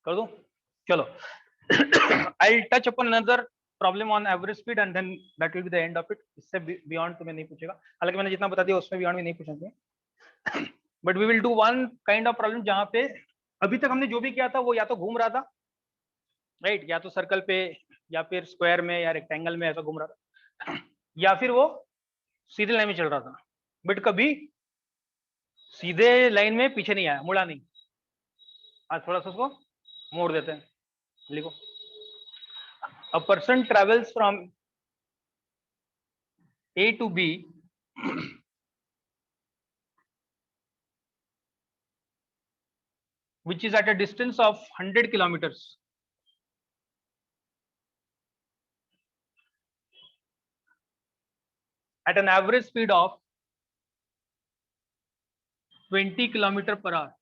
कर दूं? चलो I'll touch upon another problem on average speed and then that will be the end of it. इससे beyond तुम्हें नहीं पूछेगा, हालांकि मैंने जितना बता दिया उसमें beyond भी नहीं पूछेंगे, but we will do one kind of problem जहाँ पे अभी तक हमने जो भी किया था वो या तो घूम रहा था, राइट, या तो सर्कल पे या फिर स्क्वायर में या रेक्टेंगल में ऐसा घूम रहा था, या फिर वो सीधे लाइन में चल रहा था, बट कभी सीधे लाइन में पीछे नहीं आया, मुड़ा नहीं। आज थोड़ा सा उसको मोड़ देते हैं, लिखो a person travels from A to B which is at a distance of 100 kilometers at an average speed of 20 kilometer per hour.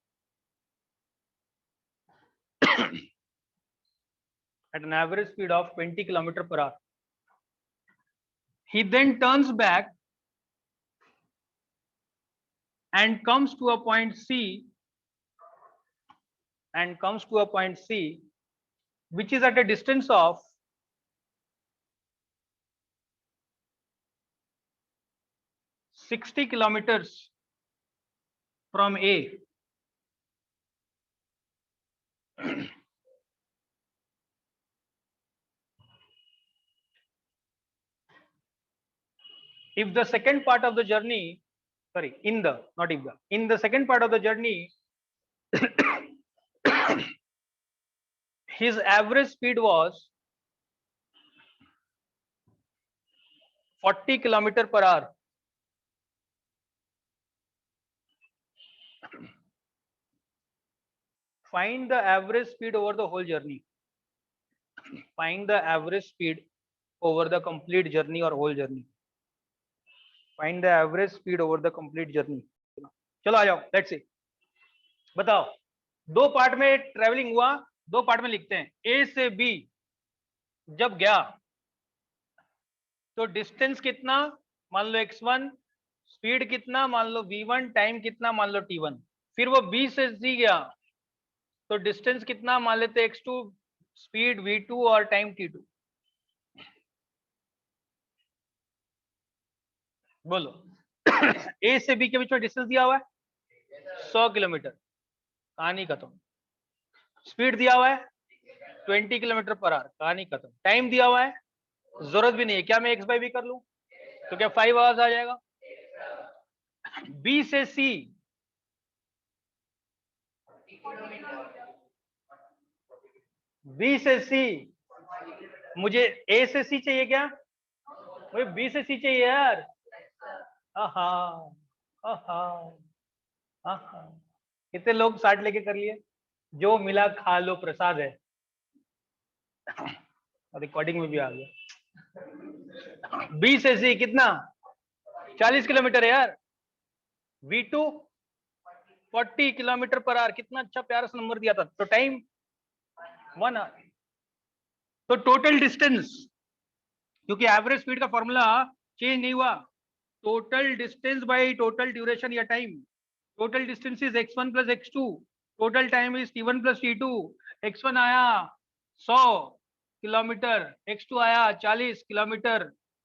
At an average speed of 20 kilometer per hour. He then turns back and comes to a point C which is at a distance of 60 kilometers from A. If the second part of the journey, sorry, in the second part of the journey, his average speed was 40 kilometer per hour. Find the average speed over the whole journey. Find the average speed over the complete journey or whole journey. Find the average speed over the complete journey. चलो आ जाओ, let's see, बताओ, दो part में travelling हुआ, दो part में लिखते हैं। ए से बी जब गया तो डिस्टेंस कितना, मान लो x1, स्पीड कितना, मान लो v1, टाइम कितना, मान लो t1। फिर वो बी से सी गया तो डिस्टेंस कितना मान लेते x2, स्पीड v2 और टाइम t2। बोलो ए से बी के बीच में डिस्टेंस दिया हुआ है 100 किलोमीटर, कहानी खत्म। स्पीड दिया हुआ है 20 किलोमीटर पर आवर, कहानी खत्म। टाइम दिया हुआ है, जरूरत भी नहीं है, क्या मैं x बाई बी कर लूं तो क्या 5 आवर्स आ जाएगा। बी से सी, बी से सी, मुझे ए से सी चाहिए क्या, मुझे बी से सी चाहिए यार। आहा आहा आहा, कितने लोग 60 लेके कर लिए, जो मिला खा लो प्रसाद है। रिकॉर्डिंग में भी आ गया। बी से सी कितना, 40 किलोमीटर है यार। V2 40 किलोमीटर पर आवर, कितना अच्छा प्यारा सा नंबर दिया था। तो टाइम 1 आवर। तो टोटल डिस्टेंस, क्योंकि एवरेज स्पीड का फॉर्मूला चेंज नहीं हुआ, total distance by total duration या time. Total distance is x1 plus x2, total time is t1 plus t2। x1 आया 100 किलोमीटर, x2 आया 40 किलोमीटर,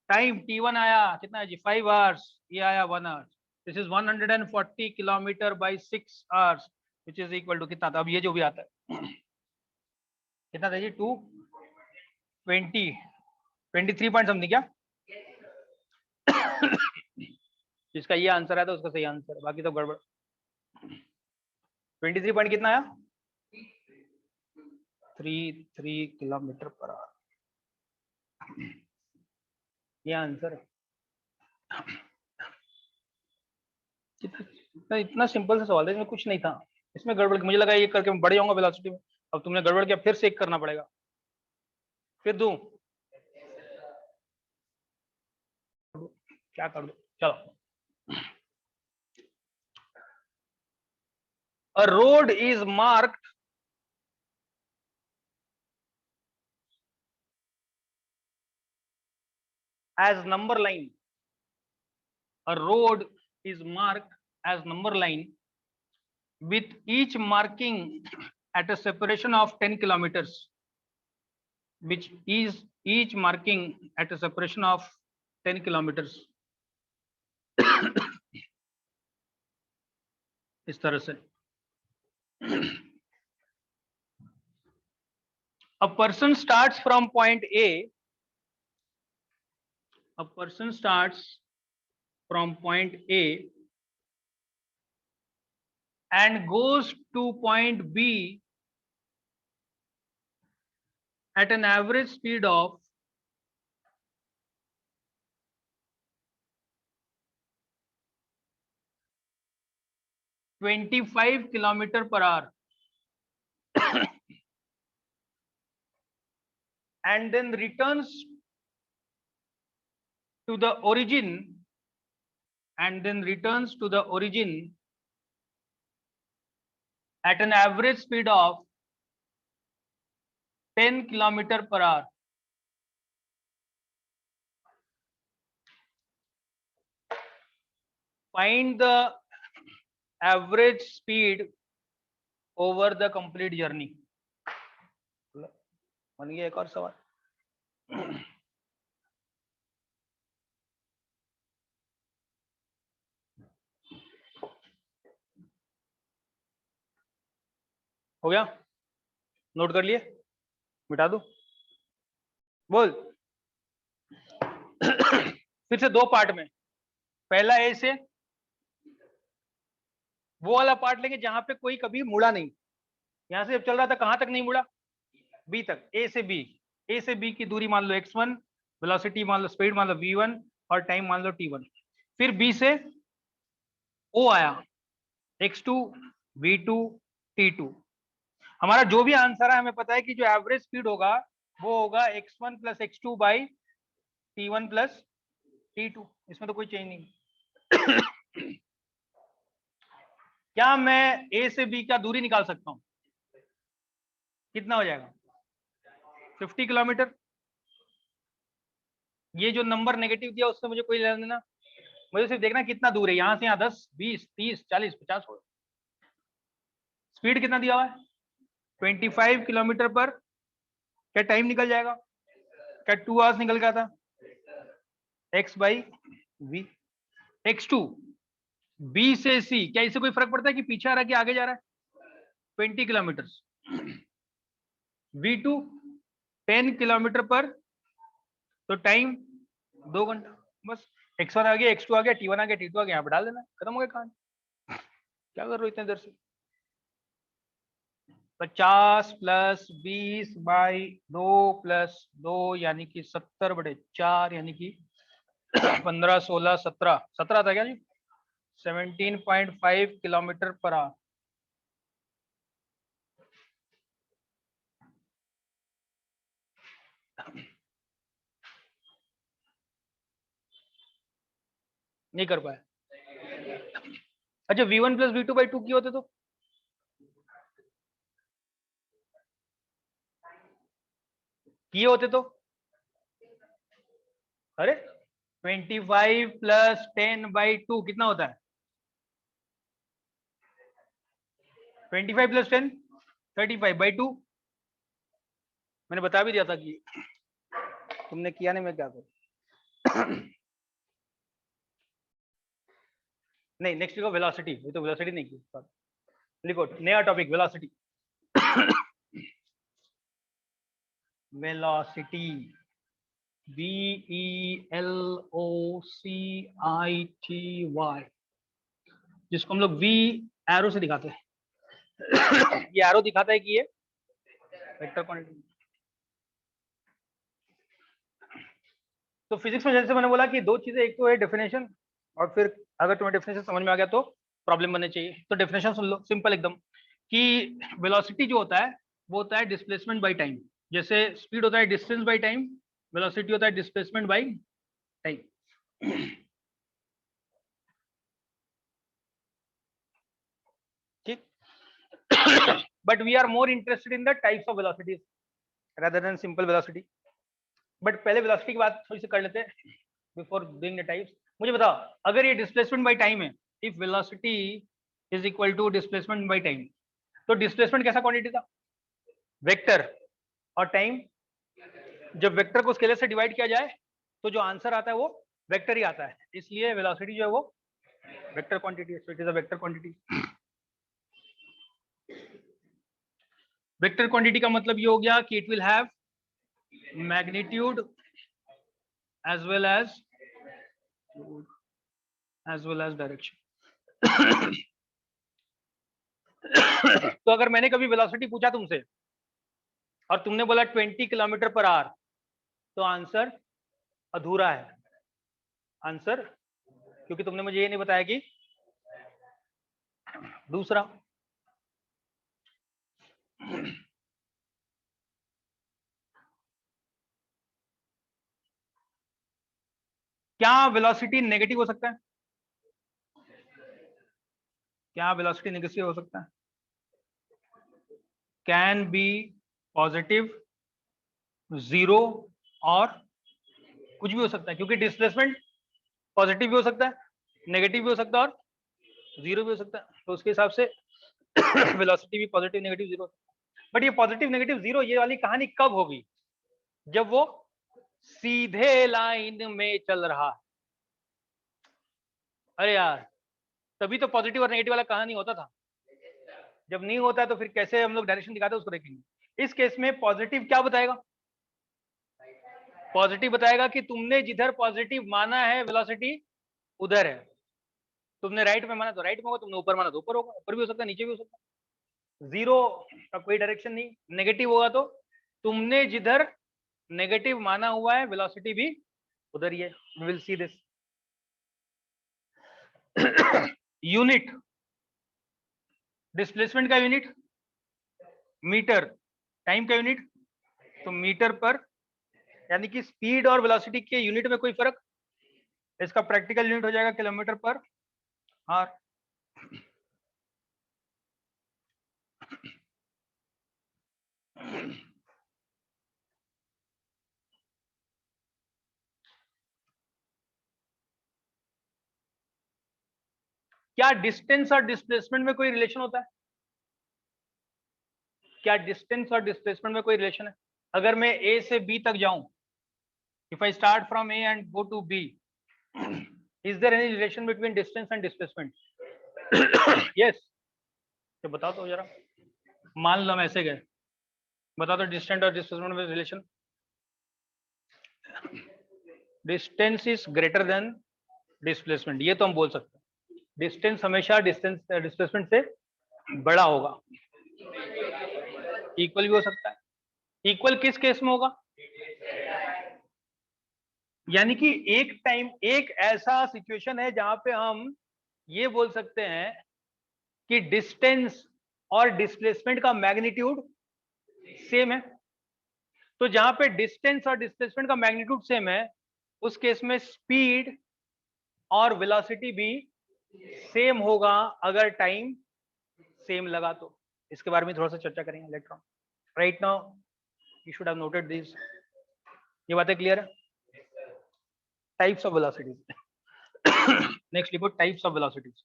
टाइम t1 आया कितना है जी 5 आवर्स, ये आया 1 hour. This is 140 kilometre by 6 hours which is equal to कितना था, अब ये जो भी आता है कितना था जी 220 23 पॉइंट समथिंग क्या। जिसका ये आंसर है तो उसका सही आंसर, बाकी तो गड़बड़। 23 पॉइंट कितना आया, 33 किलोमीटर पर आवर, ये आंसर है। इतना सिंपल सा सवाल है, इसमें कुछ नहीं था, इसमें गड़बड़ मुझे लगा ये करके मैं बढ़ जाऊंगा वेलोसिटी में, अब तुमने गड़बड़ किया, फिर से एक करना पड़ेगा। फिर दूं, क्या कर दो, चलो। A road is marked as number line. A road is marked as number line with each marking at a separation of 10 kilometers, which is each marking at a separation of 10 kilometers. इस तरह से a person starts from point A. A person starts from point A and goes to point B at an average speed of 25 kilometer per hour and then returns to the origin at an average speed of 10 kilometer per hour. Find the average speed over the complete journey. बन गया एक और सवाल. हो गया? Note कर लिए? मिटा दो? बोल. फिर से दो पार्ट में. पहला ए से वो वाला पार्ट लेंगे जहां पे कोई कभी मुड़ा नहीं. यहां से जब चल रहा था कहां तक नहीं मुड़ा? बी तक. ए से बी की दूरी मान लो x1, वेलोसिटी मान लो, स्पीड मान लो v1 और टाइम मान लो t1. फिर बी से ओ आया, x2, v2, t2. हमारा जो भी आंसर है हमें पता है कि जो एवरेज स्पीड होगा वो होगा x1 plus x2 by t1 plus t2. इसमें तो कोई चेंज नहीं. क्या मैं ए से बी का दूरी निकाल सकता हूं? कितना हो जाएगा? 50 किलोमीटर. ये जो नंबर नेगेटिव दिया उससे मुझे कोई लेना देना, मुझे सिर्फ देखना कितना दूर है. यहां से यहाँ 10, 20, 30, 40, 50 हो. स्पीड कितना दिया हुआ है? 25 किलोमीटर पर. क्या टाइम निकल जाएगा? क्या 2 आवर्स निकल गया था? x by we. x2 B से सी, क्या इससे कोई फर्क पड़ता है कि पीछे आ रहा है कि आगे जा रहा है? 20 किलोमीटर. v2 10 किलोमीटर पर, तो टाइम 2 घंटा. बस x1 आ गया, x2 आ गया, t1 आ गया, t2 आ गया. यहाँ पे डाल देना, खत्म हो गया कहानी. क्या कर रहे हो इतने देर से? 50 प्लस 20 बाई 2 प्लस 2 यानी कि 70/4 यानी कि 15, 16, 17 था क्या जी? 17.5 किलोमीटर पर आवर. नहीं कर पाया. अच्छा, v1 प्लस v2 बाई 2 की होते तो किए होते तो, अरे 25 प्लस 10 बाई 2 कितना होता है? 25 प्लस 10 35 बाई 2. मैंने बता भी दिया था कि तुमने किया नहीं, मैं क्या करूं. नहीं, नेक्स्ट लिखो वेलोसिटी. ये तो वेलोसिटी नहीं की. लिखो नया टॉपिक, वेलोसिटी. वेलोसिटी, VELOCITY, जिसको हम लोग V एरो से दिखाते हैं. ये एरो दिखाता है कि ये वेक्टर क्वांटिटी. तो फिजिक्स में जैसे मैंने बोला कि दो चीजें, एक तो है डेफिनेशन, और फिर अगर तुम्हें डेफिनेशन समझ में आ गया तो प्रॉब्लम बनने चाहिए. तो डेफिनेशन सुन लो, सिंपल एकदम, कि वेलोसिटी जो होता है वो होता है डिस्प्लेसमेंट बाय टाइम. जैसे स्पीड होता है डिस्टेंस बाय टाइम, वेलोसिटी होता है डिस्प्लेसमेंट बाय टाइम. ठीक. But we are more interested in the types of velocities rather than simple velocity. But पहले वेलोसिटी की बात थोड़ी सी कर लेते हैं बिफोर डूइंग द टाइप्स. मुझे बताओ, अगर ये डिस्प्लेसमेंट बाय टाइम है, if velocity is equal to displacement by time, तो डिस्प्लेसमेंट कैसा क्वांटिटी था? वेक्टर। और टाइम, जब वेक्टर को स्केलर से डिवाइड किया जाए तो जो आंसर आता है वो वेक्टर ही आता है, इसलिए वेलोसिटी जो है वो वेक्टर क्वांटिटी है। So it is a vector quantity. Vector quantity का मतलब ये हो गया कि it will have magnitude as well as direction. तो अगर मैंने कभी वेलोसिटी पूछा तुमसे और तुमने बोला 20 किलोमीटर पर आवर, तो आंसर अधूरा है। आंसर, क्योंकि तुमने मुझे ये नहीं बताया कि दूसरा। क्या वेलोसिटी नेगेटिव हो सकता है? क्या वेलोसिटी नेगेटिव हो सकता है? कैन बी पॉजिटिव, जीरो, और कुछ भी हो सकता है, क्योंकि डिस्प्लेसमेंट पॉजिटिव भी हो सकता है, नेगेटिव भी हो सकता है और जीरो भी हो सकता है। तो उसके हिसाब से वेलोसिटी भी पॉजिटिव नेगेटिव जीरो। बट ये पॉजिटिव नेगेटिव जीरो ये वाली कहानी कब होगी? जब वो सीधे लाइन में चल रहा है। अरे यार, तभी तो पॉजिटिव और नेगेटिव वाला कहानी होता था। जब नहीं होता तो फिर कैसे हम लोग डायरेक्शन दिखाते हैं उसको देखेंगे। इस केस में पॉजिटिव क्या बताएगा? पॉजिटिव बताएगा कि तुमने जिधर पॉजिटिव माना है वेलोसिटी उधर है। तुमने राइट में माना तो राइट में होगा, तुमने ऊपर माना तो ऊपर होगा, ऊपर भी हो सकता है नीचे भी हो सकता है। जीरो का कोई डायरेक्शन नहीं। नेगेटिव होगा तो तुमने जिधर नेगेटिव माना हुआ है वेलोसिटी भी उधर ही है। We will see this. Unit, displacement का यूनिट मीटर, टाइम का यूनिट तो मीटर पर, यानी कि स्पीड और वेलोसिटी के यूनिट में कोई फर्क? इसका प्रैक्टिकल यूनिट हो जाएगा किलोमीटर पर आवर। क्या डिस्टेंस और डिस्प्लेसमेंट में कोई रिलेशन होता है? क्या डिस्टेंस और डिस्प्लेसमेंट में कोई रिलेशन है? अगर मैं ए से बी तक जाऊं, if I start from A and go to B, is there any relation between distance and displacement? Yes. तो बताओ तो जरा। मान लो हम ऐसे गए, बता दो डिस्टेंस और डिस्प्लेसमेंट में relation. Distance is greater than displacement, ये तो हम बोल सकते हैं। डिस्टेंस हमेशा डिस्प्लेसमेंट से बड़ा होगा। इक्वल भी हो सकता है। इक्वल किस केस में होगा? यानी कि एक टाइम, एक ऐसा सिचुएशन है जहां पे हम ये बोल सकते हैं कि डिस्टेंस और डिस्प्लेसमेंट का मैग्नीट्यूड सेम है। तो जहां पे डिस्टेंस और डिस्प्लेसमेंट का मैग्नीट्यूड सेम है, उस केस में स्पीड और वेलोसिटी भी सेम होगा अगर टाइम सेम लगा तो। इसके बारे में थोड़ा सा चर्चा करेंगे later on. Right now you should have noted this. ये बातें क्लियर है? Types of velocities. नेक्स्ट लिखो टाइप्स ऑफ वेलोसिटीज।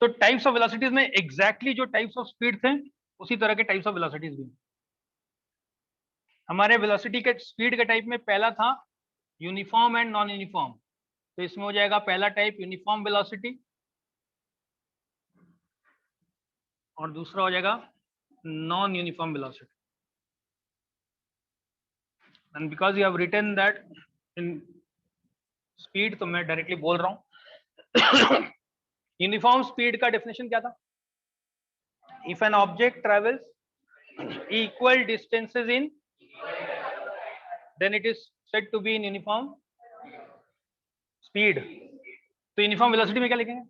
तो टाइप्स ऑफ वेलोसिटीज में एग्जैक्टली जो टाइप्स ऑफ स्पीड थे उसी तरह के टाइप्स ऑफ वेलोसिटीज भी हमारे। वेलोसिटी के स्पीड के टाइप में पहला था यूनिफॉर्म एंड नॉन यूनिफॉर्म। तो इसमें हो जाएगा पहला टाइप यूनिफॉर्म वेलोसिटी और दूसरा हो जाएगा non uniform velocity. And because you have written that in speed, तो मैं डायरेक्टली बोल रहा हूं। यूनिफॉर्म स्पीड का डेफिनेशन क्या था? If an object travels equal distances in, then it is said to be in uniform speed. तो uniform velocity में क्या लिखेंगे?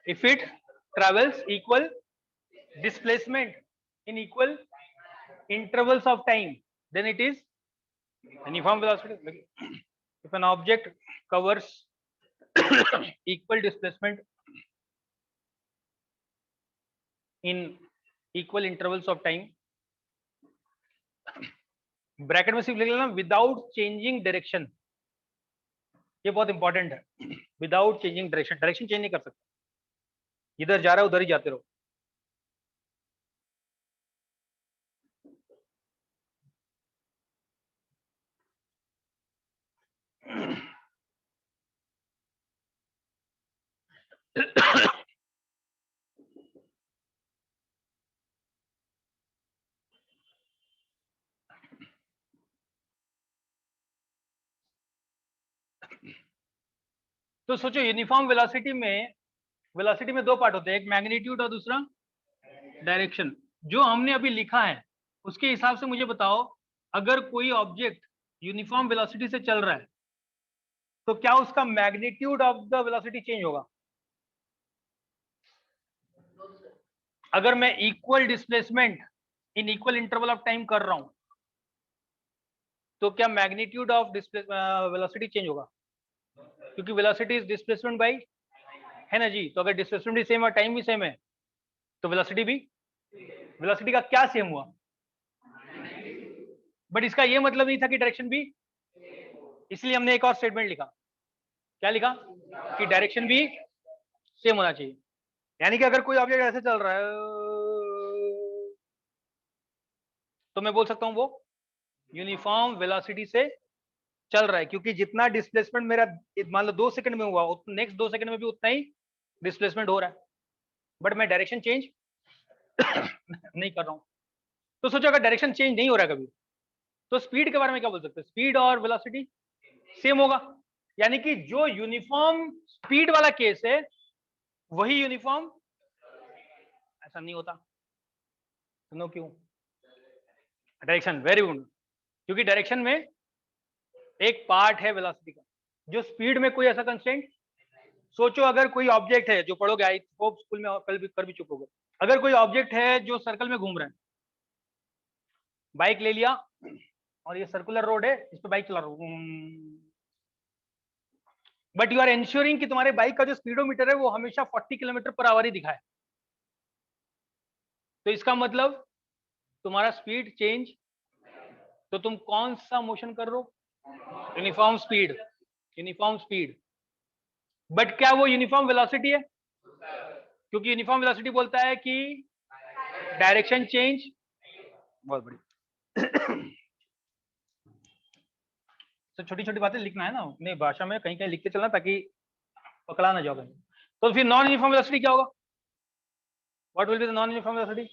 if it travels equal displacement in equal intervals of time, then it is uniform velocity. If an object covers equal displacement in equal intervals of time, bracket में सिर्फ लिख लेना without changing direction, ये बहुत important है। Without changing direction, direction change नहीं कर सकते, इधर जा रहा है उधर ही जाते रहो। तो सोचो यूनिफॉर्म वेलोसिटी में दो पार्ट होते हैं, एक मैग्नीट्यूड और दूसरा डायरेक्शन। जो हमने अभी लिखा है उसके हिसाब से मुझे बताओ, अगर कोई ऑब्जेक्ट यूनिफॉर्म वेलोसिटी से चल रहा है तो क्या उसका magnitude of the velocity change होगा? अगर मैं equal displacement in equal interval of time कर रहा हूं तो क्या मैग्नीट्यूड ऑफ वेलोसिटी चेंज होगा? क्योंकि वेलोसिटी इज डिस्प्लेसमेंट बाई, है ना जी। तो अगर डिस्प्लेसमेंट भी सेम और टाइम भी सेम है तो वेलोसिटी भी, वेलोसिटी का क्या सेम हुआ? बट इसका ये मतलब नहीं था कि डायरेक्शन भी, इसलिए हमने एक और स्टेटमेंट लिखा। क्या लिखा? कि डायरेक्शन भी सेम होना चाहिए। यानी कि अगर कोई ऑब्जेक्ट ऐसे चल रहा है तो मैं बोल सकता हूं वो यूनिफॉर्म वेलोसिटी से चल रहा है, क्योंकि जितना डिस्प्लेसमेंट मेरा मान लो 2 सेकंड में हुआ, नेक्स्ट 2 सेकंड में भी उतना ही डिस्प्लेसमेंट हो रहा है, बट मैं डायरेक्शन चेंज नहीं कर रहा हूं। तो सोचो अगर डायरेक्शन चेंज नहीं हो रहा है कभी, तो स्पीड के बारे में क्या बोल सकते हैं? स्पीड और वेलोसिटी सेम होगा। यानी कि जो यूनिफॉर्म स्पीड वाला केस है वही यूनिफॉर्म, ऐसा नहीं होता। सुनो क्यों? Direction, very good. क्योंकि डायरेक्शन में एक पार्ट है वेलोसिटी का, जो स्पीड में कोई ऐसा कंस्टेंट। सोचो अगर कोई ऑब्जेक्ट है, जो पढ़ोगे, आई होप स्कूल में कल भी कर भी चुकोगे, अगर कोई ऑब्जेक्ट है जो सर्कल में घूम रहा है, बाइक ले लिया और ये सर्कुलर रोड है, इस पे बाइक चला रहा हूँ, बट यू आर इंश्योरिंग कि तुम्हारे बाइक का जो स्पीडोमीटर है वो हमेशा 40 किलोमीटर पर आवर ही दिखाए। तो इसका मतलब तुम्हारा स्पीड चेंज, तो तुम कौन सा मोशन कर रहे हो? Uniform speed, uniform speed. But क्या वो यूनिफॉर्म वेलोसिटी है? क्योंकि यूनिफॉर्म वेलोसिटी बोलता है कि डायरेक्शन चेंज, बहुत बड़ी तो छोटी छोटी बातें लिखना है ना अपनी भाषा में, कहीं कहीं लिखते चलना ताकि पकड़ा ना जाओ कहीं। तो फिर नॉन यूनिफॉर्म वेलोसिटी क्या होगा? What will be the non uniform velocity?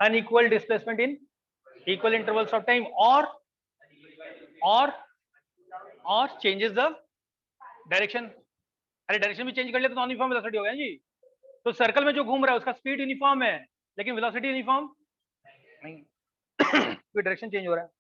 Unequal displacement in equal intervals of time, और चेंजेस द डायरेक्शन। अरे डायरेक्शन भी चेंज कर लिया तो नॉन यूनिफॉर्म वेलोसिटी हो गया जी। तो सर्कल में जो घूम रहा है उसका स्पीड यूनिफॉर्म है लेकिन वेलोसिटी यूनिफॉर्म नहीं, कोई डायरेक्शन चेंज हो रहा है।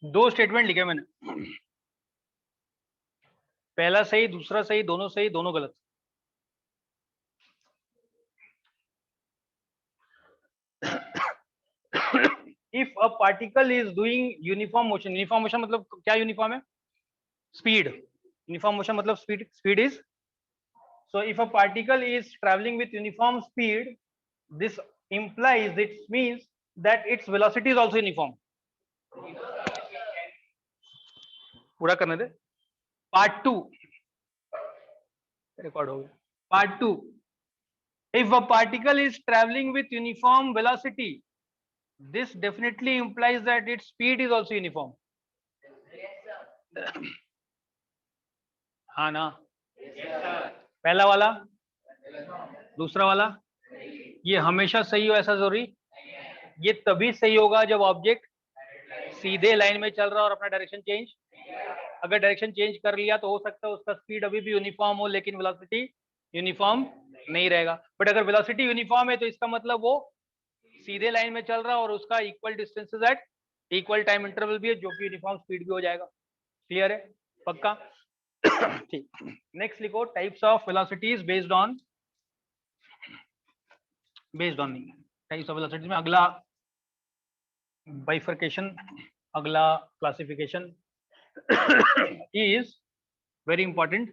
दो स्टेटमेंट लिखे मैंने, पहला सही दूसरा सही, दोनों सही दोनों गलत। If a particle is doing uniform motion, uniform motion मतलब क्या? यूनिफॉर्म है स्पीड, यूनिफॉर्म मोशन मतलब speed is, so if a particle is traveling with uniform speed, this implies, it means that its velocity is also uniform. पूरा करने दे। Part 2 record हो गया। Part 2, if a particle is traveling with uniform velocity, this definitely implies that its speed is also uniform. हाँ ना? पहला वाला, दूसरा वाला, ये हमेशा सही हो ऐसा जरूरी? ये तभी सही होगा जब ऑब्जेक्ट सीधे लाइन में चल रहा और अपना डायरेक्शन चेंज, अगर डायरेक्शन चेंज कर लिया तो हो सकता है उसका स्पीड अभी भी यूनिफॉर्म हो लेकिन वेलोसिटी यूनिफॉर्म नहीं रहेगा। बट अगर वेलोसिटी यूनिफॉर्म है तो इसका मतलब वो सीधे लाइन में चल रहा और उसका equal distances at equal time interval भी है, जो कि यूनिफॉर्म स्पीड भी हो जाएगा। क्लियर है? पक्का? ठीक। नेक्स्ट लिखो, types of velocities based on types of velocities में अगला बाइफर्केशन, अगला classification is very important,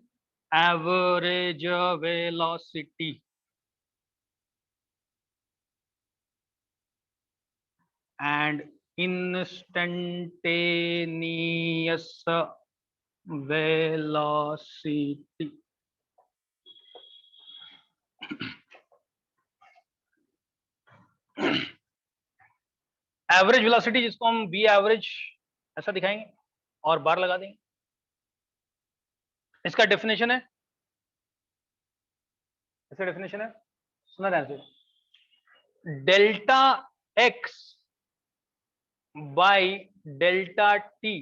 average velocity and instantaneous velocity. Average velocity जिसको हम बी एवरेज ऐसा दिखाएंगे और बार लगा देंगे। इसका डेफिनेशन है, इसका डेफिनेशन है, सुना ध्यान से, delta x by delta t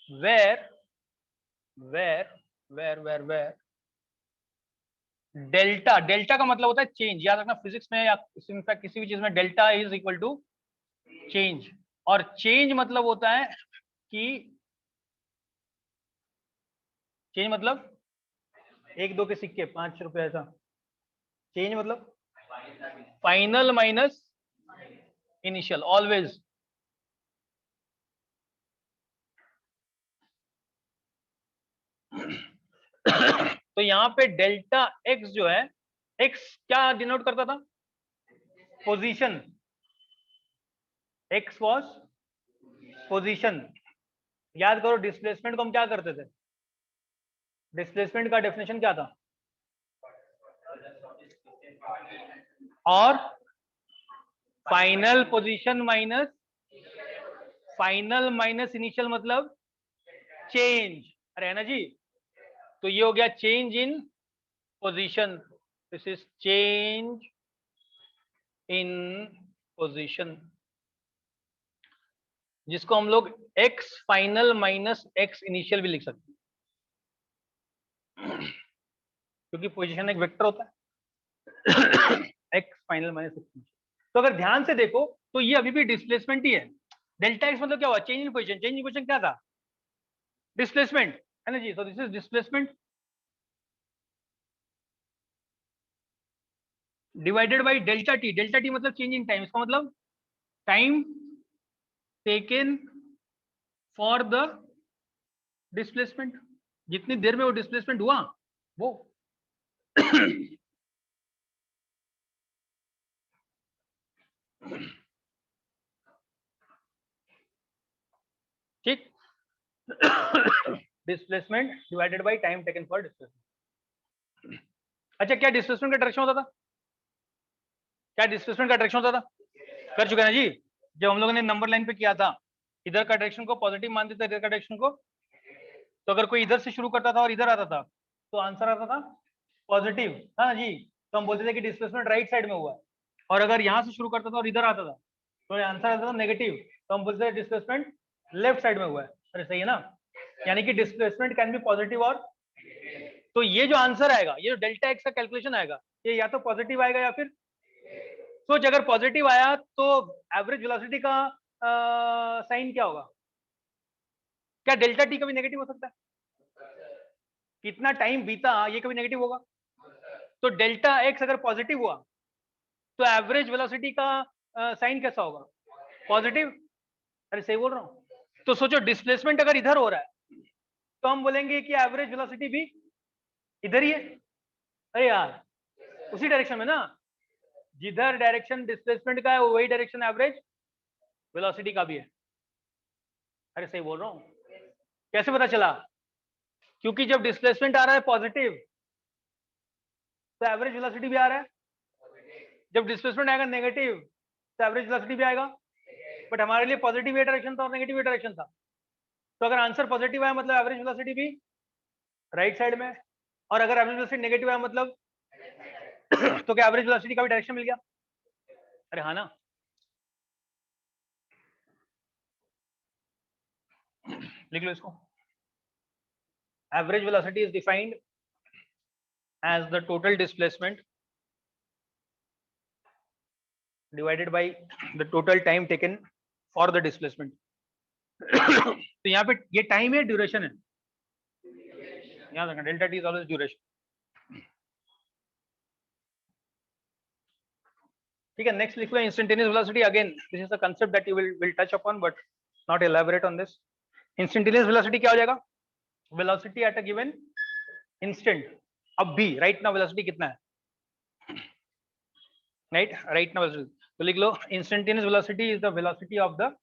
where delta, delta का मतलब होता है चेंज, याद रखना फिजिक्स में या इनफैक्ट किसी भी चीज में delta is equal to change, और चेंज मतलब होता है कि चेंज मतलब 1-2 के सिक्के 5 रुपए ऐसा, चेंज मतलब फाइनल माइनस इनिशियल ऑलवेज। तो यहाँ पे डेल्टा एक्स जो है, एक्स क्या डिनोट करता था? Position, x was position. याद करो डिस्प्लेसमेंट को हम क्या करते थे? डिस्प्लेसमेंट का डेफिनेशन क्या था? और फाइनल पोजीशन माइनस इनिशियल मतलब चेंज। अरे है ना जी? तो ये हो गया change in position, this is change in position, जिसको हम लोग x final minus x initial भी लिख सकते हैं, क्योंकि पोजीशन एक वेक्टर होता है। x final minus x initial. तो अगर ध्यान से देखो तो ये अभी भी डिस्प्लेसमेंट ही है। डेल्टा x मतलब क्या हुआ? Change in position. Change in position क्या था? डिस्प्लेसमेंट, है ना जी? तो this is displacement divided by delta T. Delta T मतलब चेंज इन टाइम, इसका मतलब time taken for the displacement, जितनी देर में वो डिस्प्लेसमेंट हुआ वो। ठीक, displacement divided by time taken for displacement. अच्छा, क्या डिस्प्लेसमेंट का डायरेक्शन होता था? क्या डिस्प्लेसमेंट का डायरेक्शन होता था? कर चुके हैं ना जी? जब हम लोगों ने नंबर लाइन पे किया था, इधर का डायरेक्शन को पॉजिटिव मान देते, इधर का डायरेक्शन को, तो अगर कोई इधर से शुरू करता था और इधर आता था तो आंसर आता था पॉजिटिव, हाँ जी? तो हम बोलते थे कि डिस्प्लेसमेंट राइट साइड में हुआ है। और अगर यहाँ से शुरू करता था और इधर आता था तो आंसर आता था नेगेटिव, तो हम बोलते थे डिस्प्लेसमेंट लेफ्ट साइड में हुआ है। अरे सही है ना? यानी कि डिस्प्लेसमेंट कैन बी पॉजिटिव और, तो ये जो आंसर आएगा, ये जो डेल्टा एक्स का कैलकुलेशन आएगा, ये या तो पॉजिटिव आएगा या फिर सोच, अगर पॉजिटिव आया तो एवरेज वेलोसिटी का साइन क्या होगा? क्या डेल्टा टी कभी नेगेटिव हो सकता है? कितना टाइम बीता ये कभी नेगेटिव होगा? तो डेल्टा एक्स अगर पॉजिटिव हुआ तो एवरेज वेलोसिटी का साइन कैसा होगा? पॉजिटिव। अरे सही बोल रहा हूं? तो सोचो डिस्प्लेसमेंट अगर इधर हो रहा है तो हम बोलेंगे कि एवरेज वेलोसिटी भी इधर ही है। अरे यार, उसी डायरेक्शन में ना, जिधर डायरेक्शन डिस्प्लेसमेंट का है वही डायरेक्शन एवरेज वेलोसिटी का भी है। अरे सही बोल रहा हूँ? कैसे पता चला? क्योंकि जब डिस्प्लेसमेंट आ रहा है पॉजिटिव तो एवरेज वेलोसिटी भी आ रहा है, जब डिस्प्लेसमेंट आएगा नेगेटिव तो एवरेज वेलोसिटी भी आएगा। बट हमारे लिए पॉजिटिव डायरेक्शन था और नेगेटिव डायरेक्शन था, तो अगर आंसर पॉजिटिव आया मतलब एवरेज वेलोसिटी भी राइट साइड में, और अगर एवरेज वेलोसिटी नेगेटिव आया मतलब तो क्या एवरेज वेलोसिटी का भी डायरेक्शन मिल गया? अरे हाँ ना, लिख लो इसको। Average velocity is defined as the total displacement divided by the total time taken for the displacement। तो यहाँ पे ये टाइम है, ड्यूरेशन है, याद रखना delta T is always duration. ठीक है, नेक्स्ट लिख लो instantaneous velocity. Again this is the concept that you will touch upon but not elaborate on this. Instantaneous velocity क्या हो जाएगा? Velocity at a given instant. अब भी राइट नाउ वेलोसिटी कितना है? राइट नाउ वेलोसिटी तो लिख लो instantaneous velocity is the velocity of the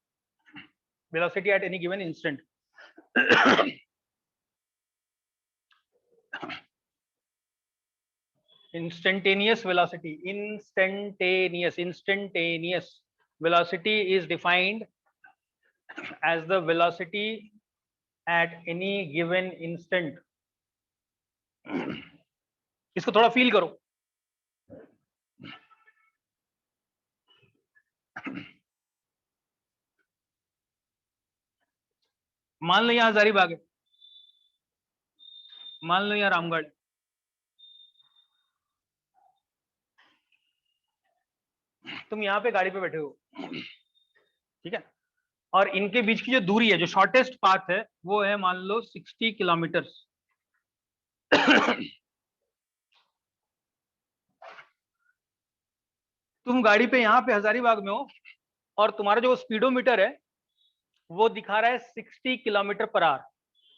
velocity at any given instant। instantaneous velocity is defined as the velocity at any given instant। इसको थोड़ा feel करो। मान लो यहाँ हजारीबाग है, मान लो यहाँ रामगढ़, तुम यहाँ पे गाड़ी पे बैठे हो, ठीक है, और इनके बीच की जो दूरी है, जो शॉर्टेस्ट पाथ है, वो है मान लो 60 किलोमीटर। तुम गाड़ी पे यहाँ पे हजारीबाग में हो और तुम्हारा जो स्पीडोमीटर है वो दिखा रहा है 60 किलोमीटर पर आवर।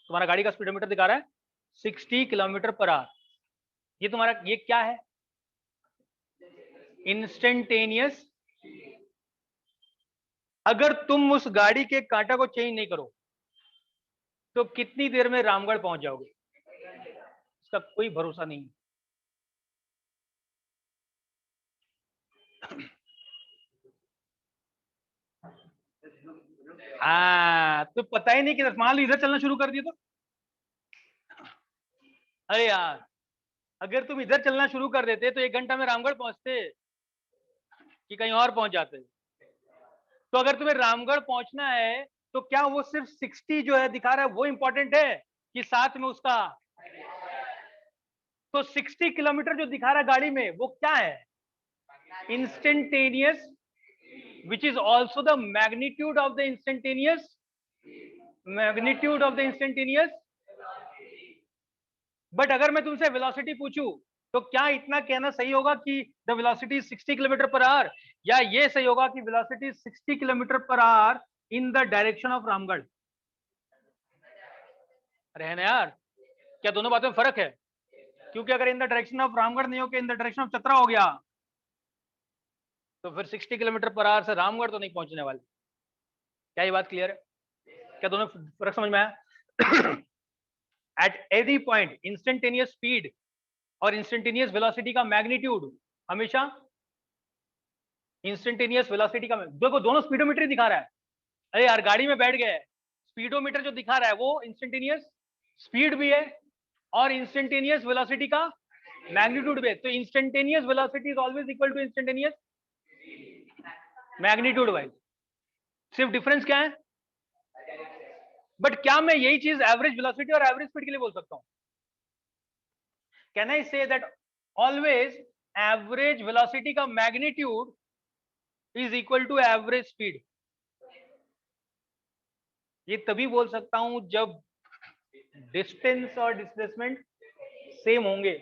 तुम्हारा गाड़ी का स्पीडोमीटर दिखा रहा है 60 किलोमीटर पर आवर। ये तुम्हारा ये क्या है? इंस्टेंटेनियस। अगर तुम उस गाड़ी के कांटा को चेंज नहीं करो तो कितनी देर में रामगढ़ पहुंच जाओगे? इसका कोई भरोसा नहीं। हाँ, तो पता ही नहीं कि मान लो इधर चलना शुरू कर दिया तो, अरे यार अगर तुम इधर चलना शुरू कर देते तो 1 घंटा में रामगढ़ पहुंचते कि कहीं और पहुंच जाते। तो अगर तुम्हें रामगढ़ पहुंचना है तो क्या वो सिर्फ 60 जो है दिखा रहा है वो इंपॉर्टेंट है कि साथ में उसका? तो 60 किलोमीटर जो दिखा रहा है गाड़ी में वो क्या है? Instantaneous, which is also the magnitude of the instantaneous but अगर मैं तुमसे वेलोसिटी पूछूं तो क्या इतना कहना सही होगा कि the velocity 60 kilometre per hour, या ये सही होगा कि velocity 60 kilometre per hour in the direction of Ramgarh? अरे है ना यार, क्या दोनों बातों में फर्क है? क्योंकि अगर इन द डायरेक्शन ऑफ रामगढ़ नहीं हो के इन द डायरेक्शन ऑफ चतरा हो गया तो फिर 60 किलोमीटर पर आवर से रामगढ़ तो नहीं पहुंचने वाले। क्या ये बात क्लियर है? क्या दोनों फर्क समझ में आया? At any point instantaneous speed और इंस्टेंटेनियस वेलोसिटी का मैग्नीट्यूड हमेशा इंस्टेंटेनियस वेलोसिटी का, देखो दोनों स्पीडोमीटर दिखा रहा है। अरे यार गाड़ी में बैठ गए, स्पीडोमीटर जो दिखा रहा है वो इंस्टेंटेनियस स्पीड भी है और इंस्टेंटेनियस वेलोसिटी का मैग्नीट्यूड भी है। तो instantaneous velocity is always equal to instantaneous magnitude wise. सिर्फ डिफरेंस क्या है? बट क्या मैं यही चीज एवरेज वेलोसिटी और एवरेज स्पीड के लिए बोल सकता हूं? Can I say that always average velocity का magnitude is equal to average speed? ये तभी बोल सकता हूं जब डिस्टेंस और डिस्प्लेसमेंट सेम होंगे,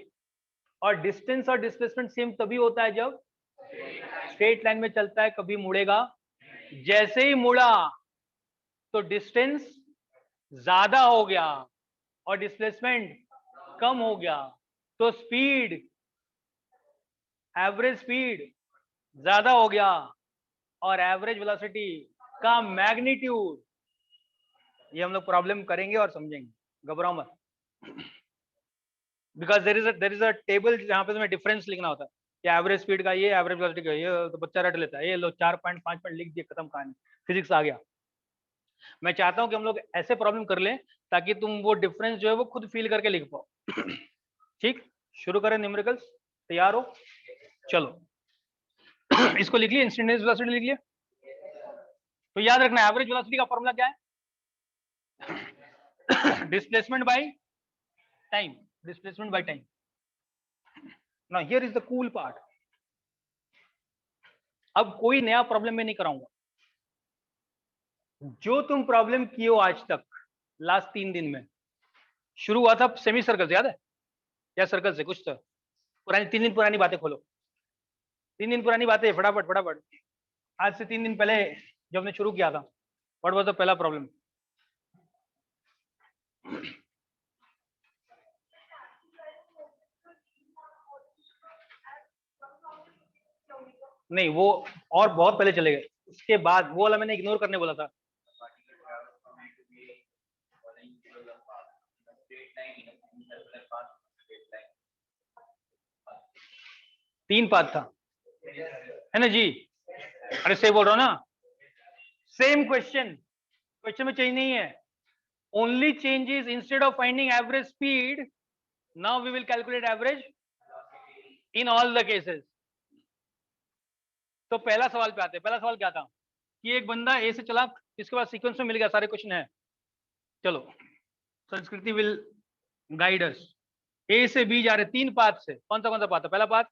और डिस्टेंस और डिस्प्लेसमेंट सेम तभी होता है जब स्ट्रेट लाइन में चलता है, कभी मुड़ेगा। जैसे ही मुड़ा तो डिस्टेंस ज्यादा हो गया और डिस्प्लेसमेंट कम हो गया, तो स्पीड एवरेज स्पीड ज्यादा हो गया और एवरेज वेलोसिटी का मैग्नीट्यूड ये हम लोग प्रॉब्लम करेंगे और समझेंगे, घबराओ मत। Because there is a table जहाँ पे तुम्हें डिफरेंस लिखना होता है कि एवरेज स्पीड का ये, एवरेज वेलोसिटी का ये, तो बच्चा रट लेता है, ये लो 4 पॉइंट 5 पॉइंट लिख दिए, खत्म कहानी, फिजिक्स आ गया। मैं चाहता हूँ कि हम लोग ऐसे प्रॉब्लम कर लें ताकि तुम वो डिफरेंस जो है वो खुद फील करके लिख पाओ। ठीक, शुरू करें न्यूमेरिकल्स, तैयार हो? चलो इसको लिख लिया, इंस्टेंटेनियस वेलोसिटी लिख लिया। तो याद रखना एवरेज वेलोसिटी का फॉर्मूला क्या है? Displacement by time, displacement by time. Now here is the cool part. अब कोई नया प्रॉब्लम मैं नहीं कराऊंगा, जो तुम प्रॉब्लम किए हो आज तक लास्ट 3 दिन में। शुरू हुआ था सेमी सर्कल से, याद है? या सर्कल से कुछ तो पुरानी 3 दिन पुरानी बातें खोलो, 3 दिन पुरानी बातें फटाफट फटाफट। आज से 3 दिन पहले जब हमने शुरू किया था, व्हाट वाज द पहला प्रॉब्लम? नहीं, वो और बहुत पहले चले गए, उसके बाद वो वाला मैंने इग्नोर करने बोला था। तीन पाथ था, है ना जी? अरे सही बोल रहा हूँ ना? सेम क्वेश्चन, क्वेश्चन में चेंज नहीं है। Only change is instead of finding average speed, now we will calculate average in all the cases. तो पहला सवाल पे आते हैं। पहला सवाल क्या था कि एक बंदा ए से चला, इसके बाद सीक्वेंस में मिल गया, सारे क्वेश्चन है। चलो, संस्कृति विल गाइड अस। ए से बी जा रहे 3 पाथ से, कौन सा पाथ है? पहला पाथ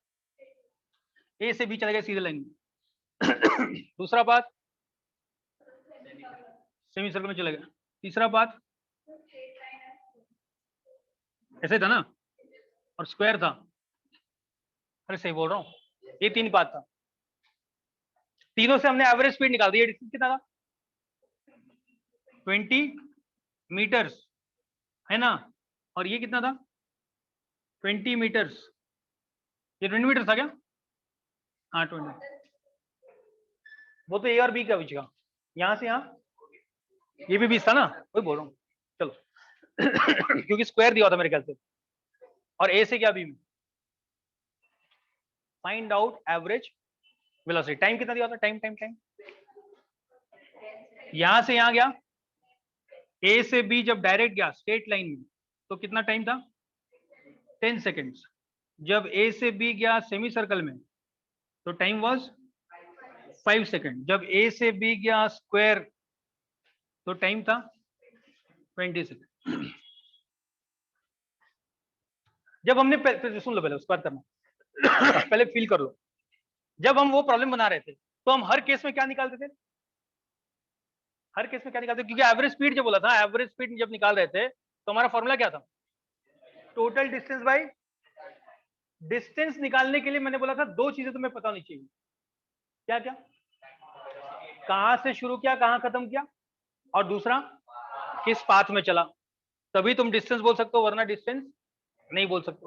ए से बी चले गए सीधे लाइन में। दूसरा पाथ सेमी सर्कल में चले गए। तीसरा पाथ ऐसे था ना, और स्क्वायर था। अरे सही बोल रहा हूँ, ये 3 पाथ था। तीनों से हमने एवरेज स्पीड निकाल दी। ये डिस्टेंस कितना था? 20 मीटर्स, है ना? और ये कितना था? 20 मीटर्स। ये 20 मीटर था क्या? हाँ 20। वो तो ए और बी का बीच का, यहाँ से यहाँ ये भी 20 था ना, वही बोल रहा हूँ। चलो क्योंकि स्क्वायर दिया था मेरे ख्याल से। और ए से क्या बी में? Find out average velocity. Time कितना दिया था? टाइम टाइम टाइम यहां से यहां गया, ए से बी जब डायरेक्ट गया स्ट्रेट लाइन में, तो कितना टाइम था? 10 सेकेंड्स। जब ए से बी गया सेमी सर्कल में, तो टाइम वाज 5 सेकेंड। जब ए से बी गया स्क्वायर, तो टाइम था 20 सेकेंड। जब हमने सुन लो, पहले उसके बाद करना। पहले फील कर लो। जब हम वो प्रॉब्लम बना रहे थे, तो हम हर केस में क्या निकालते थे? हर केस में क्या निकालते थे? क्योंकि एवरेज स्पीड जब बोला था, एवरेज स्पीड जब निकाल रहे थे, तो हमारा फॉर्मूला क्या था? Total distance by distance. निकालने के लिए मैंने बोला था 2 चीजें तुम्हें पता होनी चाहिए। क्या क्या? कहां से शुरू किया, कहां खत्म किया, और दूसरा किस पाथ में चला। तभी तुम डिस्टेंस बोल सकते हो, वरना डिस्टेंस नहीं बोल सकते।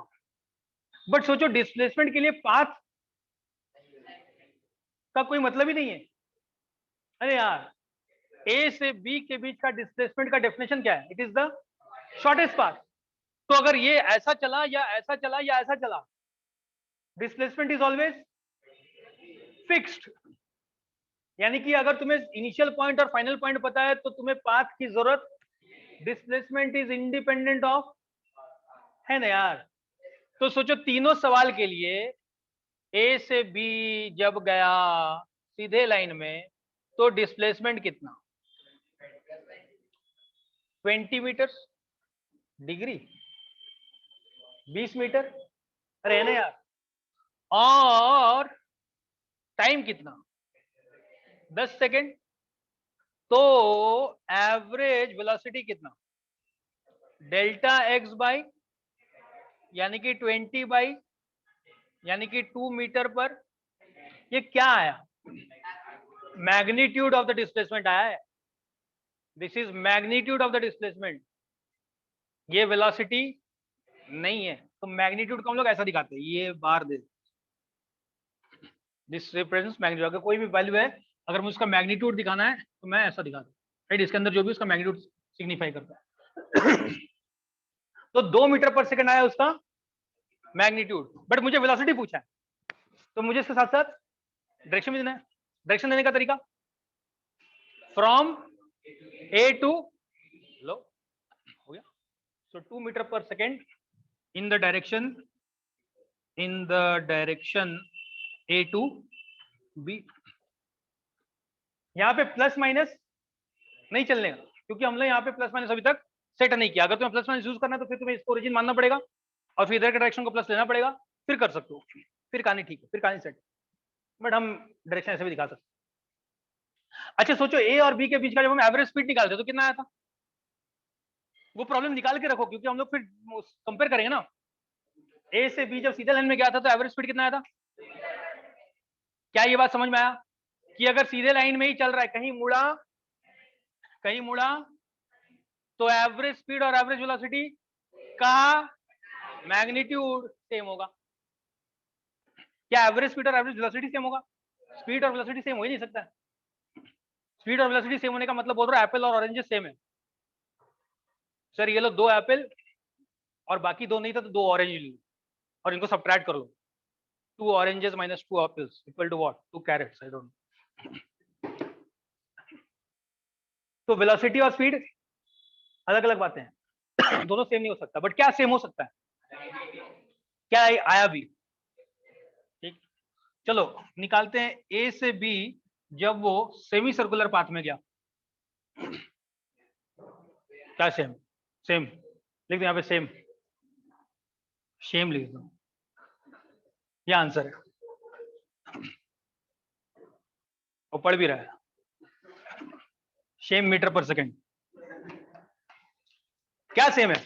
बट सोचो, डिस्प्लेसमेंट के लिए पाथ का कोई मतलब ही नहीं है। अरे यार, ए से बी के बीच का डिस्प्लेसमेंट का डेफिनेशन क्या है? It is the shortest path. तो अगर ये ऐसा चला या ऐसा चला या ऐसा चला, डिस्प्लेसमेंट इज ऑलवेज फिक्स्ड। यानी कि अगर तुम्हें इनिशियल पॉइंट और फाइनल पॉइंट पता है, तो तुम्हें पाथ की जरूरत, डिस्प्लेसमेंट इज इंडिपेंडेंट ऑफ, है ना यार? तो सोचो, तीनों सवाल के लिए ए से बी जब गया सीधे लाइन में, तो डिस्प्लेसमेंट कितना? 20 मीटर, डिग्री 20 मीटर, अरे है ना यार? और टाइम कितना? 10 सेकेंड। तो एवरेज वेलोसिटी कितना? डेल्टा एक्स बाई, यानी कि 20 बाई, यानी कि 2 मीटर पर। ये क्या आया? मैग्नीट्यूड ऑफ द डिस्प्लेसमेंट आया है। This is magnitude of the displacement, ये वेलोसिटी नहीं है। तो मैग्नीट्यूड को हम लोग ऐसा दिखाते हैं, ये बार दे, दिस रिप्रेजेंट्स मैग्नीट्यूड। अगर कोई भी वैल्यू है, अगर मुझे उसका मैग्नीट्यूड दिखाना है, तो मैं ऐसा दिखाता हूँ, राइट? इसके अंदर जो भी उसका मैग्नीट्यूड सिग्निफाई करता है। तो 2 मीटर पर सेकंड आया उसका मैग्नीट्यूड, बट मुझे वेलोसिटी पूछा है, तो मुझे इसके साथ साथ डायरेक्शन भी देना है। डायरेक्शन देने का तरीका फ्रॉम ए टू लो हो गया, so 2 metre per second in the direction A to B. यहाँ पे प्लस माइनस नहीं चलने का, क्योंकि हमने यहाँ पे प्लस माइनस अभी तक सेट नहीं किया। अगर तुम्हें प्लस माइनस यूज करना है तो फिर तुम्हें इसको ओरिजिन मानना पड़ेगा और फिर इधर के डायरेक्शन को प्लस लेना पड़ेगा, फिर कर सकते हो, फिर कहानी ठीक है, फिर कहानी सेट। बट हम डायरेक्शन ऐसे भी दिखा सकते। अच्छा सोचो ए और बी के बीच का जब हम एवरेज स्पीड निकालते तो कितना आया था, वो प्रॉब्लम निकाल के रखो, क्योंकि हम लोग फिर कंपेयर करेंगे ना। ए से बी जब सीधे लाइन में गया था तो एवरेज स्पीड कितना आया था? क्या ये बात समझ में आया कि अगर सीधे लाइन में ही चल रहा है, कहीं मुड़ा तो एवरेज स्पीड और एवरेज वेलोसिटी का मैग्नीट्यूड सेम होगा। क्या एवरेज स्पीड और एवरेज वेलोसिटी सेम होगा? स्पीड और वेलोसिटी सेम हो ही नहीं सकता। स्पीड और वेलोसिटी सेम होने का मतलब बोल रहा है एप्पल और ऑरेंजेस सेम है। सर ये लो 2 एप्पल और बाकी 2 नहीं था तो 2 ऑरेंज लो और इनको सब्ट्रैक्ट कर लो। 2 oranges minus 2 apples equal to what? 2 carrots, I don't know. तो वेलोसिटी और स्पीड अलग अलग बातें हैं। दोनों सेम नहीं हो सकता, बट क्या सेम हो सकता है? क्या आया भी? ठीक, चलो निकालते हैं ए से बी जब वो सेमी सर्कुलर पाथ में गया। क्या सेम? सेम लिख दो यहाँ पे, सेम लिख दो, यह आंसर है और पढ़ भी रहा है। Same metre per second. क्या सेम है?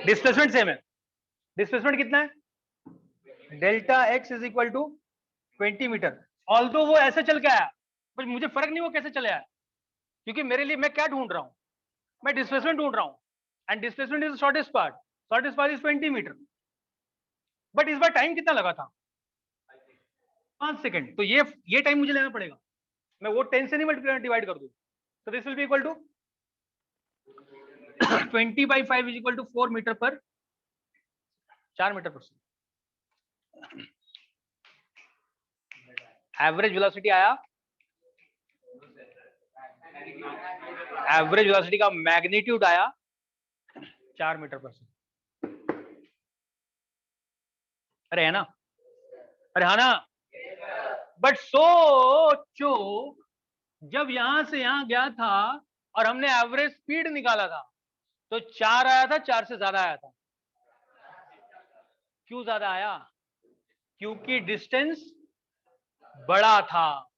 डिस्प्लेसमेंट सेम है। डिस्प्लेसमेंट कितना है? Delta x is equal to 20 metre. Although वो ऐसे चल के आया, पर मुझे फर्क नहीं वो कैसे चले आया, क्योंकि मेरे लिए मैं क्या ढूंढ रहा हूं? मैं डिस्प्लेसमेंट ढूंढ रहा हूं, and displacement is shortest part is 20 metre. But इस बार टाइम कितना लगा था? 5 सेकंड। तो ये टाइम मुझे लेना पड़ेगा। मैं वो 10 से नहीं डिवाइड कर दूं, तो this will be equal to 20/5 is equal to 4 metre per 4 metre per second. Average velocity आया, एवरेज वेलोसिटी का मैग्नीट्यूड आया 4 मीटर पर सेकेंड। अरे है ना? अरे हाँ ना? बट सोचो जब यहां से यहां गया था और हमने एवरेज स्पीड निकाला था तो 4 आया था, 4 से ज्यादा आया था। क्यों ज्यादा आया? क्योंकि डिस्टेंस बड़ा था,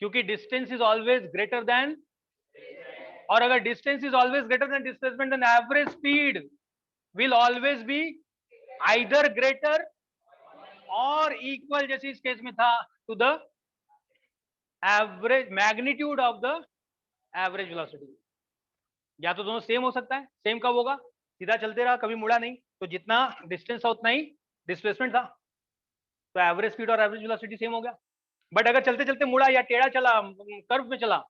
क्योंकि distance is always greater than, और अगर distance is always greater than displacement then average speed will always be either greater और इक्वल, जैसे इस केस में था, to the average magnitude of the average velocity. या तो दोनों सेम हो सकता है। सेम कब होगा? सीधा चलते रहा, कभी मुड़ा नहीं, तो जितना डिस्टेंस था उतना ही डिस्प्लेसमेंट था, तो एवरेज स्पीड और एवरेज वेलोसिटी सेम हो गया। बट अगर चलते चलते मुड़ा या टेढ़ा चला, कर्व में चला,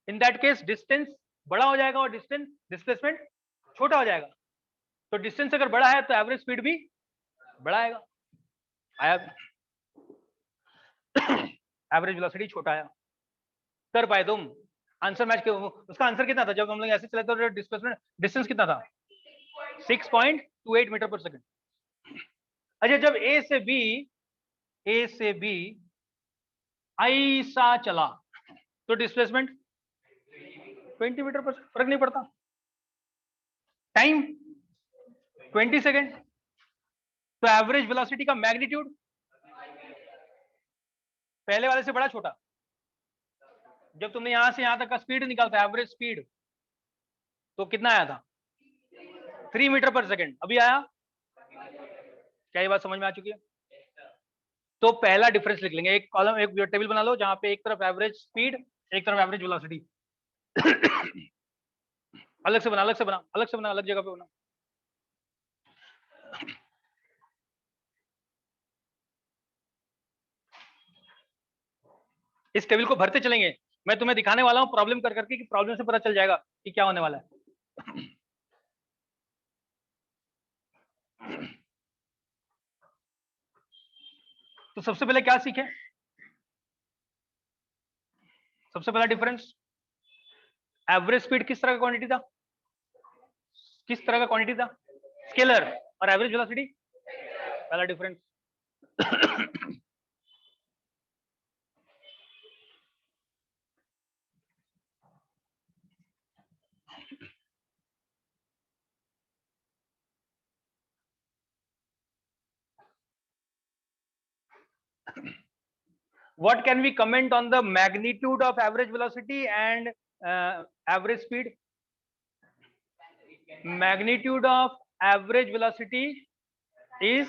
इन दैट केस डिस्टेंस बड़ा हो जाएगा और डिस्प्लेसमेंट छोटा हो जाएगा। तो डिस्टेंस अगर बड़ा है तो एवरेज स्पीड भी बड़ा आएगा। आया एवरेज वेलोसिटी छोटा आया। कर पाए तुम? आंसर मैच क्यों? उसका आंसर कितना था जब हम लोग ऐसे चले तो डिस्प्लेसमेंट डिस्टेंस कितना था? 6.28 मीटर पर सेकंड। अच्छा जब ए से बी ऐसा चला तो डिस्प्लेसमेंट 20 मीटर पर, फर्क नहीं पड़ता। Time 20 second. तो एवरेज वेलोसिटी का मैग्नीट्यूड पहले वाले से बड़ा छोटा? जब तुमने यहां से यहां तक का स्पीड निकालता एवरेज स्पीड, तो कितना आया था? 3 मीटर पर सेकेंड। अभी आया? क्या ये बात समझ में आ चुकी है? तो पहला डिफरेंस लिख लेंगे, एक कॉलम, एक टेबल बना लो जहां पे एक तरफ एवरेज स्पीड, एक तरफ एवरेज वेलोसिटी। अलग से बना, अलग जगह पे बना। इस टेबल को भरते चलेंगे, मैं तुम्हें दिखाने वाला हूँ प्रॉब्लम कर करके, कि प्रॉब्लम से पता चल जाएगा कि क्या होने वाला है। तो सबसे पहले क्या सीखे? सबसे पहला डिफरेंस, एवरेज स्पीड किस तरह का क्वांटिटी था? किस तरह का क्वांटिटी था? स्केलर। और एवरेज वेलोसिटी पहला difference. What can we comment on the magnitude of average velocity and average speed? Magnitude of average velocity is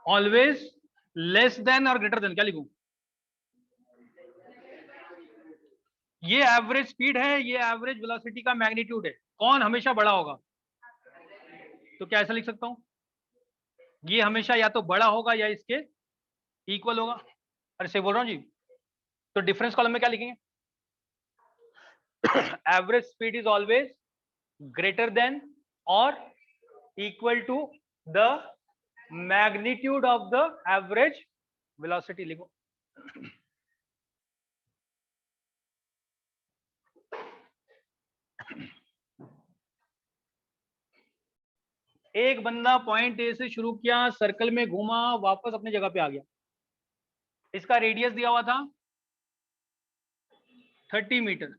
always less than or greater than, क्या लिखूं? ये एवरेज स्पीड है, ये average velocity का magnitude है, कौन हमेशा बड़ा होगा? तो क्या ऐसा लिख सकता हूं, ये हमेशा या तो बड़ा होगा या इसके इक्वल होगा। अरे से बोल रहा हूं जी। तो डिफरेंस कॉलम में क्या लिखेंगे? Average speed is always greater than और equal to the magnitude of the average velocity लिखो। एक बंदा पॉइंट ए से शुरू किया, सर्कल में घूमा, वापस अपनी जगह पे आ गया। इसका रेडियस दिया हुआ था 30 मीटर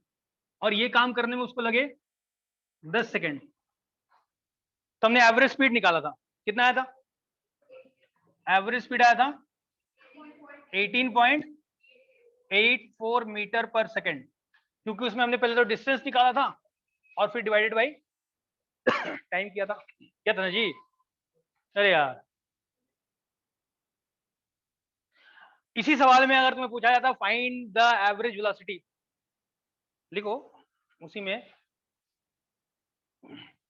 और ये काम करने में उसको लगे 10 सेकेंड। तो हमने एवरेज स्पीड निकाला था, कितना आया था? एवरेज स्पीड आया था 18.84 मीटर पर सेकेंड, क्योंकि उसमें हमने पहले तो डिस्टेंस निकाला था और फिर डिवाइडेड बाई टाइम किया था। क्या था ना जी? अरे यार, इसी सवाल में अगर तुम्हें पूछा जाता फाइंड द एवरेज वेलोसिटी, लिखो उसी में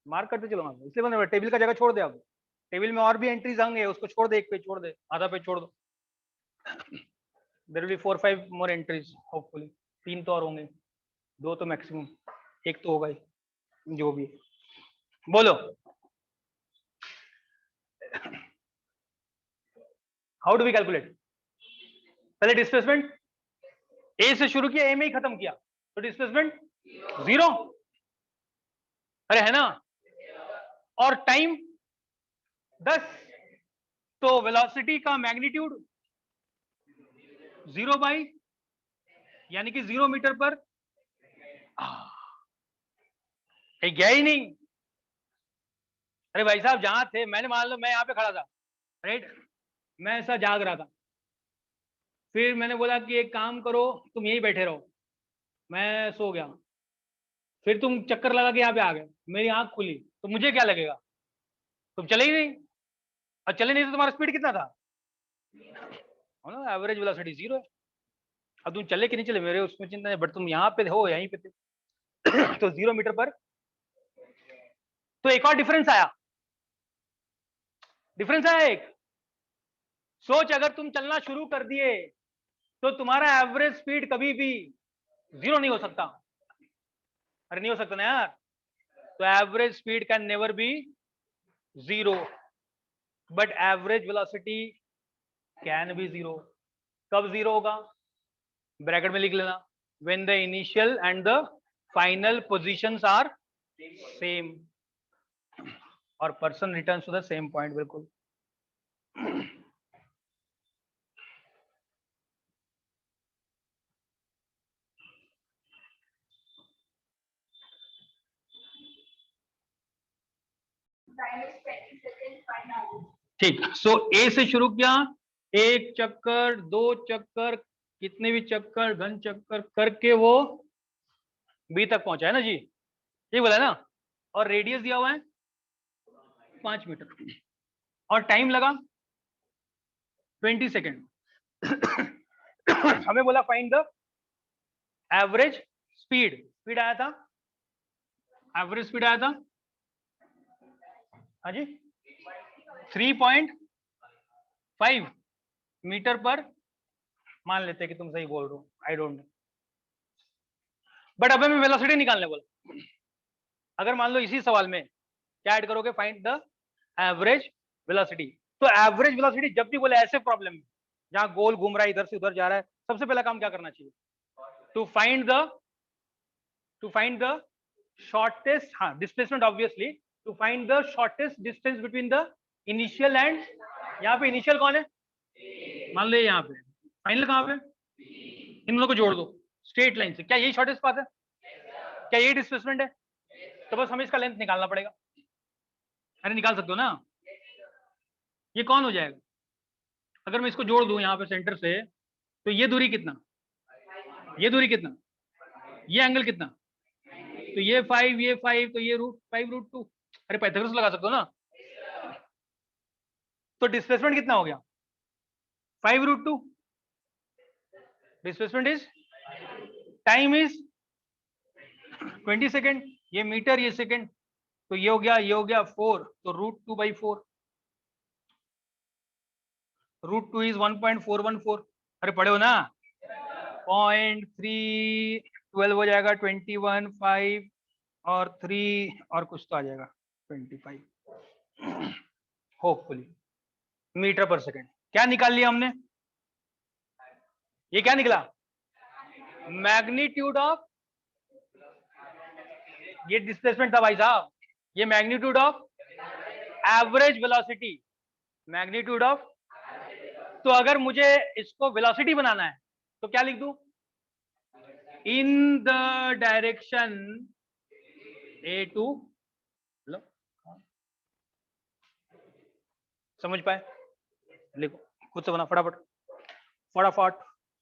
मार्क करते चलो। इसलिए मैंने टेबल का जगह छोड़ दे, अब टेबल में और भी एंट्रीज होंगे, उसको छोड़ दे, एक पेज छोड़ दे, आधा पेज छोड़ दो। There will be 4-5 more entries hopefully, 3 तो और होंगे, 2 तो मैक्सिमम, एक तो होगा ही, जो भी। बोलो हाउ डू वी कैलकुलेट? पहले डिस्प्लेसमेंट ए से शुरू किया, ए में ही खत्म किया, तो डिस्प्लेसमेंट 0। अरे है ना? और टाइम 10, तो वेलोसिटी का मैग्नीट्यूड 0 बाई, यानी कि 0 मीटर पर गया ही नहीं। अरे भाई साहब जहां थे, मैंने मान लो मैं यहाँ पे खड़ा था, राइट, मैं ऐसा जाग रहा था, फिर मैंने बोला कि एक काम करो तुम यहीं बैठे रहो, मैं सो गया, फिर तुम चक्कर लगा के यहाँ पे आ गए, मेरी आंख खुली, तो मुझे क्या लगेगा? तुम चले ही नहीं, और चले नहीं तो तुम्हारा स्पीड कितना था? एवरेज वेलोसिटी 0 है। अब तुम चले कि नहीं चले मेरे उसमें चिंता नहीं, बट तुम यहाँ पे हो, यहीं पे थे। तो 0 मीटर पर। तो एक और डिफरेंस आया, एक सोच, अगर तुम चलना शुरू कर दिए तो तुम्हारा एवरेज स्पीड कभी भी 0 नहीं हो सकता। अरे नहीं हो सकता ना यार। तो average speed can never be 0, but average velocity can be 0। कब 0 होगा? ब्रैकेट में लिख लेना, when the initial and the final positions are same और person returns to the same point. बिल्कुल। ठीक। सो ए से शुरू किया, एक चक्कर, 2 चक्कर, कितने भी चक्कर, घन चक्कर करके वो बी तक पहुंचा है ना जी, ये बोला है ना। और रेडियस दिया हुआ है 5 मीटर और टाइम लगा 20 सेकेंड। हमें बोला find the average speed. Speed आया था, एवरेज स्पीड आया था हाँ जी 3.5 मीटर पर, मान लेते हैं कि तुम सही बोल रहे हो, आई डोंट नो, बट अबे मैं वेलोसिटी निकालने बोला। अगर मान लो इसी सवाल में क्या ऐड करोगे, फाइंड द एवरेज वेलोसिटी, तो एवरेज वेलोसिटी जब भी बोले ऐसे प्रॉब्लम में जहां गोल घूम रहा है, इधर से उधर जा रहा है, सबसे पहला काम क्या करना चाहिए, टू फाइंड द शॉर्टेस्ट, हाँ displacement obviously, to find the shortest distance between the initial end, यहाँ पे इनिशियल कौन है, मान लो यहाँ पे, फाइनल कहाँ पे, इन दोनों को जोड़ दो स्ट्रेट लाइन से, क्या यही शॉर्टेस्ट पाथ है, क्या यही डिस्प्लेसमेंट है, तो बस हमें इसका लेंथ निकालना पड़ेगा। अरे निकाल सकते हो ना, ये कौन हो जाएगा, अगर मैं इसको जोड़ दूं यहाँ पे सेंटर से, तो ये दूरी कितना, ये दूरी कितना, ये एंगल कितना, तो ये 5, ये 5, तो ये √5 √2, अरे पाइथागोरस लगा सकते हो ना, तो डिस्प्लेसमेंट कितना हो गया 5 √2, displacement is, time is 20 second, ये मीटर ये सेकेंड, तो ये हो गया 4, तो √2/4, √2 इज 1.414, अरे पढ़े हो ना, 0.312 हो जाएगा, 21, 5 और 3 और कुछ तो आ जाएगा 25 होपफुली मीटर पर सेकेंड। क्या निकाल लिया हमने, ये क्या निकला, मैग्नीट्यूड ऑफ, ये डिस्प्लेसमेंट था भाई साहब, ये magnitude of average velocity, magnitude of, तो अगर मुझे इसको वेलोसिटी बनाना है तो क्या लिख दूं, इन द डायरेक्शन A2, लो समझ पाए, लिखो खुद से बना फटाफट फटाफट।